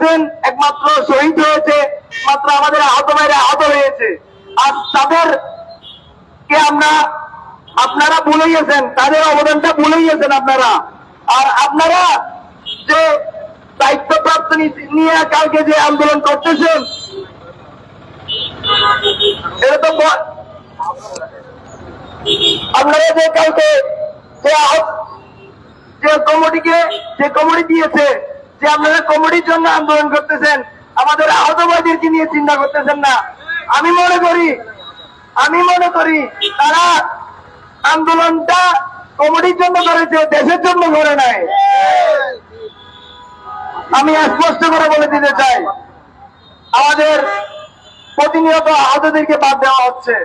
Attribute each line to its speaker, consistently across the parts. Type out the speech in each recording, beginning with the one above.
Speaker 1: দেখবেন একমাত্র শহীদ হয়েছে, মাত্র আমাদের আহত ভাইরা আহত হয়েছে। আর তাদেরকে আপনারা ভুলে গেছেন, তাদের অবদানটা ভুলে গেছেন আপনারা। আর আপনারা যে দায়িত্বপ্রাপ্ত নিয়ে কালকে যে আন্দোলন করতেছেন, এটা তো আপনারা যে কালকে যে কমিটি দিয়েছে, যে আপনারা কমিটির জন্য আন্দোলন করতেছেন, আমাদের আহত ভাইদেরকে নিয়ে চিন্তা করতেছেন না। আমি মনে করি তারা আন্দোলনটা কমিটির জন্য করেছে, দেশের জন্য করে নাই। আমি স্পষ্ট করে বলে দিতে চাই, আমাদের প্রতিনিয়ত আহতদেরকে বাদ দেওয়া হচ্ছে,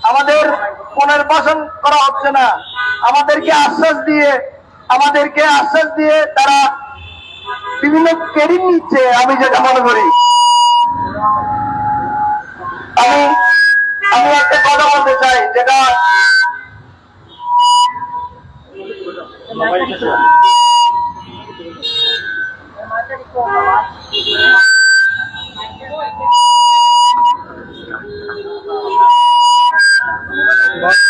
Speaker 1: আমাদের পুনর্বাসন করা হচ্ছে না। আমাদেরকে আশ্বাস দিয়ে তারা বিভিন্ন ক্রেডিট নিচ্ছে। আমি যেটা মনে করি, আমি একটা কথা বলতে চাই, যেটা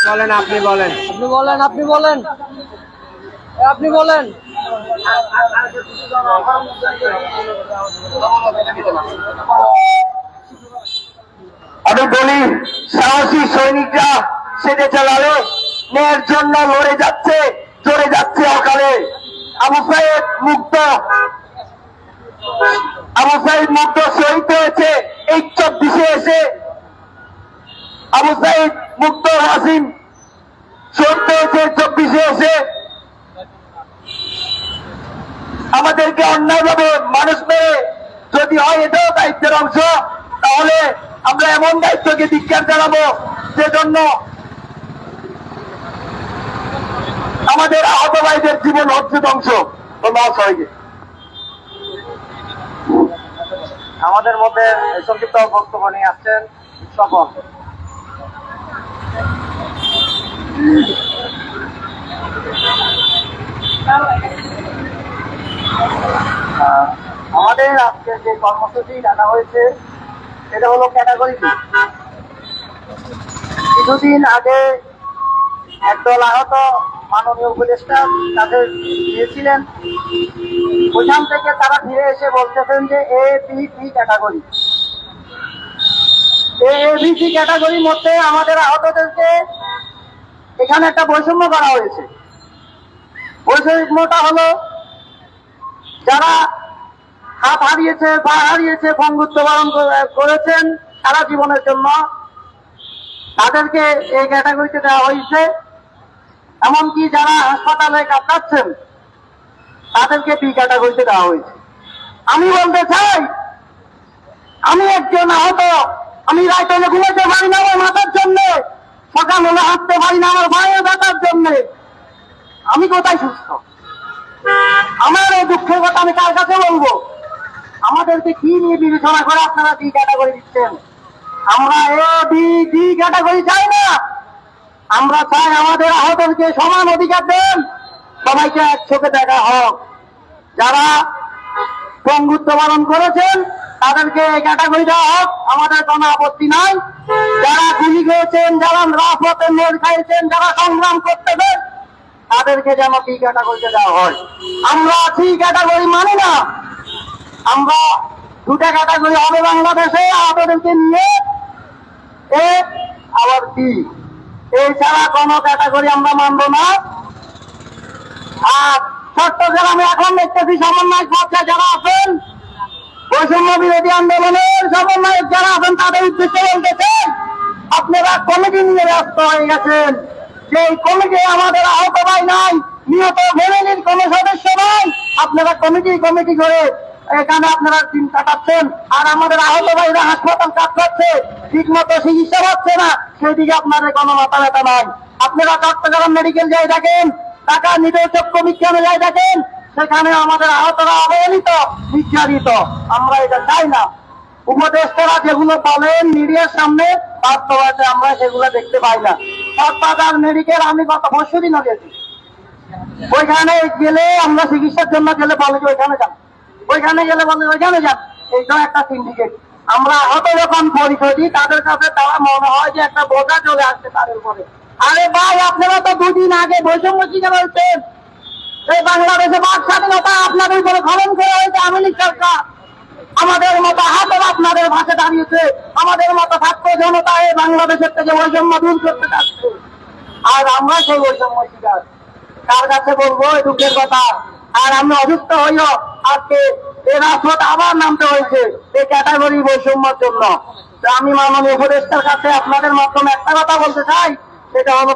Speaker 2: বলেন, আপনি বলেন।
Speaker 1: আমি বলি, সাহসী সৈনিকরা সেটে চালালে ন্যায়ের জন্য লড়ে যাচ্ছে অকালে। আবু সাইদ মুগ্ধ শহীদ হয়েছে এই 24-এ এসে। আবু সাইদ মুগ্ধ ওয়াসিম শহীদ হয়েছে 24-এ এসে। আমাদেরকে অন্যায়ভাবে মানুষ মেরে যদি হয় এটাও দায়িত্বের অংশ, তাহলে আমরা এমন দায়িত্বকে ধিক্কার জানাবো যেজন্য আমাদের আহত ভাইদের জীবন হচ্ছে ধ্বংস।
Speaker 2: আমাদের মধ্যে সংক্ষিপ্ত বক্তব্য নিয়ে আসছেন স্বপন। আমাদের আজকে যে কর্মসূচি ডাকা হয়েছে সেটা হলো ক্যাটাগরি। কিছুদিন আগে একদল আহত মাননীয় উপদেষ্টা তাদের দিয়েছিলেন, ওইখান থেকে তারা ফিরে এসে বলতেছেন যে এবিসি ক্যাটাগরি। এই এবিসি ক্যাটাগরির মধ্যে আমাদের আহতদেরকে এখানে একটা বৈষম্য করা হয়েছে। বৈষম্যটা হলো যারা হাত হারিয়েছে, পা হারিয়েছে, বন্ধুত্ব বরণ করেছেন সারা জীবনের জন্য, তাদেরকে এই ক্যাটাগরিতে দেওয়া হয়েছে। এমনকি যারা হাসপাতালে কাটাচ্ছেন তাদেরকে বি ক্যাটাগরিতে দেওয়া হয়েছে। আমি বলতে চাই, আমি একজন আহত, আমি রাতে ঘুমাতে পারি না আমার মাথার জন্য, সকাল হলে হাঁটতে পারি না আমার ভাইয়ের ব্যথার জন্য। আমি কোথায় সুস্থ? আমার এই দুঃখের কথা আমি কার কাছে বলবো? আমাদেরকে কি নিয়ে বিবেচনা করে আপনারা বি ক্যাটাগরি দিচ্ছেন? আমরা ডি ক্যাটাগরি চাই না। আমরা চাই আমাদের আহতদেরকে সমান অধিকার দেন, সবাইকে এক চোখে দেখা হোক। যারা বন্ধুত্ব পালন করেছেন তাদেরকে এই ক্যাটাগরি দেওয়া হোক, আমাদের কোনো আপত্তি নাই। যারা গুলি খেয়েছেন, যারা রাজপথে মোড় খাইছেন, যারা সংগ্রাম করতেছেন তাদেরকে যেন বি ক্যাটাগরিতে দেওয়া হয়। আমরা সি ক্যাটাগরি মানি না। আমরা দুটা ক্যাটাগরি হবে বাংলাদেশে, আহতদেরকে নিয়ে এ আবার বি, এছাড়া কোন ক্যাটাগরি আমরা মানব না। আর চট্টগ্রামে এখন দেখতেছি সমন্বয়ক পর্যায়ে যারা আছেন, বৈষম্য বিরোধী আন্দোলনের সমন্বয়ক যারা আছেন, তাদের উদ্দেশ্যে বলতেছে আপনারা কমিটি নিয়ে ব্যস্ত হয়ে গেছেন। যে কমিটি আমাদের আহত ভাই নাই, নিহত ফ্যামিলির কোন সদস্য নাই, আপনারা কমিটি করে এখানে আপনারা দিন কাটাচ্ছেন। আর আমাদের আহত ভাইরা হাসপাতাল কাটাচ্ছে, ঠিক মতো চিকিৎসা পাচ্ছে না, সেদিকে আপনাদের কোনো মাথা ব্যথা নাই। আপনারা চট্টগ্রাম মেডিকেল যাই দেখেন, ঢাকা নির্দেশক বিজ্ঞানে যাই দেখেন, সেখানে আমাদের আহতরা অবহেলিত, নির্যাতিত। আমরা এটা চাই না। উপদেষ্টারা যেগুলো বলেন মিডিয়ার সামনে, বাস্তবায়িত আমরা সেগুলো দেখতে পাই না। চট্টগ্রাম মেডিকেল আমি গত 5 দিনও গেছি, ওইখানে গেলে আমরা চিকিৎসার জন্য গেলে বলে যে ওইখানে যান, ওইখানে গেলে বলে ওইখানে যান, এইটাও একটা সিন্ডিকেট। আমরা হত যখন পরিচয় দিই তাদের কাছে, তারা মনে হয় যে একটা বোঝা চলে আসছে তাদের উপরে। আরে ভাই, আপনারা তো দুদিন আগে বৈষম্য শিখে বলছেন এই বাংলাদেশে বাক স্বাধীনতা আপনাদের উপরে খনন করে হয়েছে আওয়ামী লীগ সরকার। আমাদের মতো হাতের আপনাদের ভাষা দাঁড়িয়েছে, আমাদের মতো ছাত্র জনতা এই বাংলাদেশের থেকে বৈষম্য দূর করতে চাচ্ছে, আর আমরা সেই বৈষম্য শিকার। তার কাছে বলবো এই দুঃখের কথা। আর আমি অসুস্থ হইও আজকে এই রাজপথ আবার নামতে হয়েছে এই ক্যাটাগরি বৈষম্যের জন্য। তো আমি মাননীয় উপদেষ্টার কাছে আপনাদের মাধ্যমে একটা কথা বলতে চাই, সেটা হলো